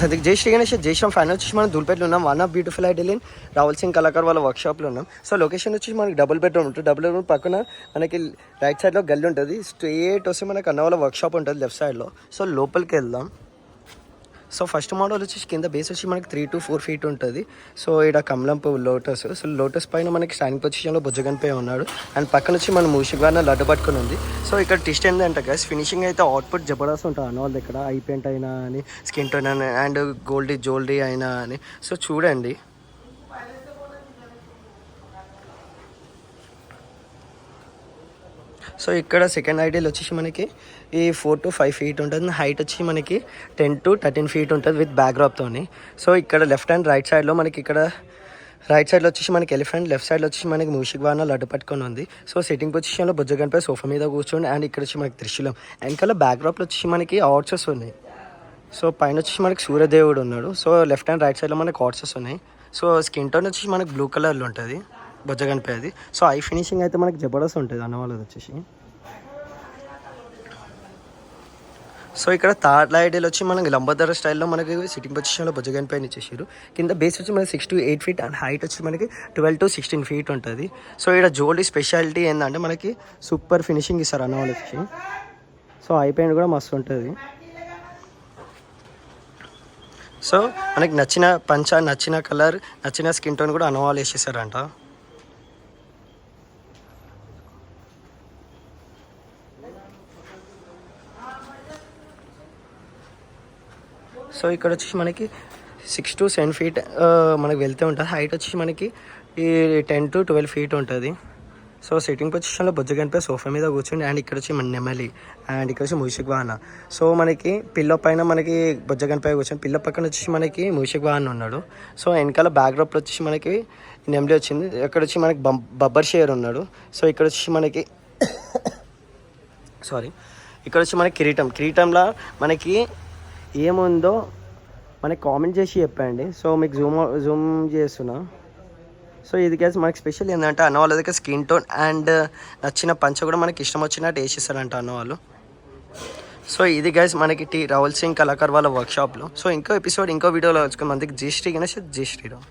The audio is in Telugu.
సరే జై శ్రీ గణేష్ జై శ్రీరామ్ ఫైనల్ వచ్చేసి మనం ధూల్పేటలో ఉన్నాం. One of beautiful ideal in Rahul Singh Kalakar వాళ్ళ వర్క్షాప్లో ఉన్నాం. సో లొకేషన్ వచ్చేసి మనకి డబుల్ బెడ్రూమ్ ఉంటుంది. డబుల్ బెడ్రూమ్ పక్కన మనకి రైట్ సైడ్లో గల్లీ ఉంటుంది. స్ట్రేట్ వస్తే మనకి అన్న వాళ్ళ వర్క్షాప్ ఉంటుంది లెఫ్ట్ సైడ్లో. సో లోపలికి వెళ్దాం. సో ఫస్ట్ మోడల్ వచ్చేసి కింద బేస్ వచ్చి మనకి 3 to 4 feet ఉంటుంది. సో ఇక్కడ కమలం పువ్వు లోటస్. సో లోటస్ పైన మనకి స్టాండింగ్ పొజిషన్లో బుజ్జగనిపై ఉన్నాడు. అండ్ పక్కన వచ్చి మన మూషిగాన లడ్డు పట్టుకుని ఉంది. సో ఇక్కడ టిస్ట్ ఏంటంటే గైస్ ఫినిషింగ్ అయితే అవుట్పుట్ జబర్దస్త్ ఉంటుంది అన్న వాళ్ళ దగ్గర. ఐ పెయింట్ అయినా అని, స్కిన్ టోన్ అయినా, అండ్ గోల్డీ జ్యువెలరీ అయినా అని. సో చూడండి. సో ఇక్కడ సెకండ్ ఐడియల్ వచ్చేసి మనకి ఈ 4 to 5 feet ఉంటుంది. హైట్ వచ్చి మనకి 10 to 13 feet ఉంటుంది విత్ బ్యాక్డ్రాప్తోని. సో ఇక్కడ లెఫ్ట్ అండ్ రైట్ సైడ్లో మనకి ఇక్కడ రైట్ సైడ్లో వచ్చేసి మనకి ఎలిఫెంట్, లెఫ్ట్ సైడ్లో వచ్చేసి మనకి మూషిక్వాన లడ్డు పట్టుకొని ఉంది. సో సిట్టింగ్ పొజిషన్లో బుజ్జగనిపై సోఫా మీద కూర్చోండి. అండ్ ఇక్కడ వచ్చి మనకి త్రిశూలం. వెనకాల బ్యాక్డ్రాప్లో వచ్చేసి మనకి ఆర్చర్స్ ఉన్నాయి. సో పైన వచ్చేసి మనకి సూర్యదేవుడు ఉన్నాడు. సో లెఫ్ట్ అండ్ రైట్ సైడ్లో మనకి ఆర్చర్స్ ఉన్నాయి. సో స్కిన్ టోన్ వచ్చేసి మనకి బ్లూ కలర్లో ఉంటుంది బుజ్జగనిపై అది. సో ఐ ఫినిషింగ్ అయితే మనకి జబర్దస్త్ ఉంటుంది అన్న వాళ్ళది వచ్చేసి. సో ఇక్కడ థర్డ్ ఐడియల్ వచ్చి మనకి లంబోదర స్టైల్లో మనకి సిట్టింగ్ పొజిషన్లో బుజ్జగనిపై ఇచ్చేసారు. కింద బేస్ వచ్చి మనకి 6 to 8 feet అండ్ హైట్ వచ్చి మనకి 12 to 16 feet ఉంటుంది. సో ఇక్కడ జ్యువెలరీ స్పెషాలిటీ ఏంటంటే మనకి సూపర్ ఫినిషింగ్ ఇస్తారు అన్న వాళ్ళు వచ్చి. సో ఐ పెయింట్ కూడా మస్తు ఉంటుంది. సో మనకి నచ్చిన పంచ, నచ్చిన కలర్, నచ్చిన స్కిన్ టోన్ కూడా అన్నవాళ్ళు వేసేసారంట. సో ఇక్కడ వచ్చేసి మనకి 6 to 7 feet మనకి వెళ్తూ ఉంటుంది. హైట్ వచ్చి మనకి ఈ 10 to 12 feet ఉంటుంది. సో సిట్టింగ్ పొజిషన్లో బుజ్జగనిపై సోఫా మీద కూర్చోండి. అండ్ ఇక్కడ వచ్చి మన నెమలి, అండ్ ఇక్కడ వచ్చి మూషిక్వాహన. సో మనకి పిల్ల పైన మనకి బుజ్జగనిపై కూర్చొని, పిల్ల పక్కన వచ్చేసి మనకి మూషిక్వాహన ఉన్నాడు. సో వెనకాల బ్యాక్డ్రాప్లో వచ్చేసి మనకి నెమలి వచ్చింది. ఇక్కడ వచ్చి మనకి బబ్బర్ షేర్ ఉన్నాడు. సో ఇక్కడ వచ్చి మనకి ఇక్కడ వచ్చి మనకి కిరీటంలో మనకి ఏముందో మనకి కామెంట్ చేసి చెప్పండి. సో మీకు జూమ్ చేస్తున్నా. సో ఇది గైస్ మనకి స్పెషల్ ఏంటంటే అన్న వాళ్ళ దగ్గర స్కిన్ టోన్ అండ్ నచ్చిన పంచ కూడా మనకి ఇష్టం వచ్చినట్టు వేసిస్తారంట అన్న వాళ్ళు. సో ఇది గైస్ మనకి రాహుల్ సింగ్ కళాకార్ వాళ్ళ వర్క్షాప్లో. సో ఇంకో ఎపిసోడ్ ఇంకో వీడియోలో వచ్చుకుని మనకి జై శ్రీ గణేష్, జై శ్రీరామ్.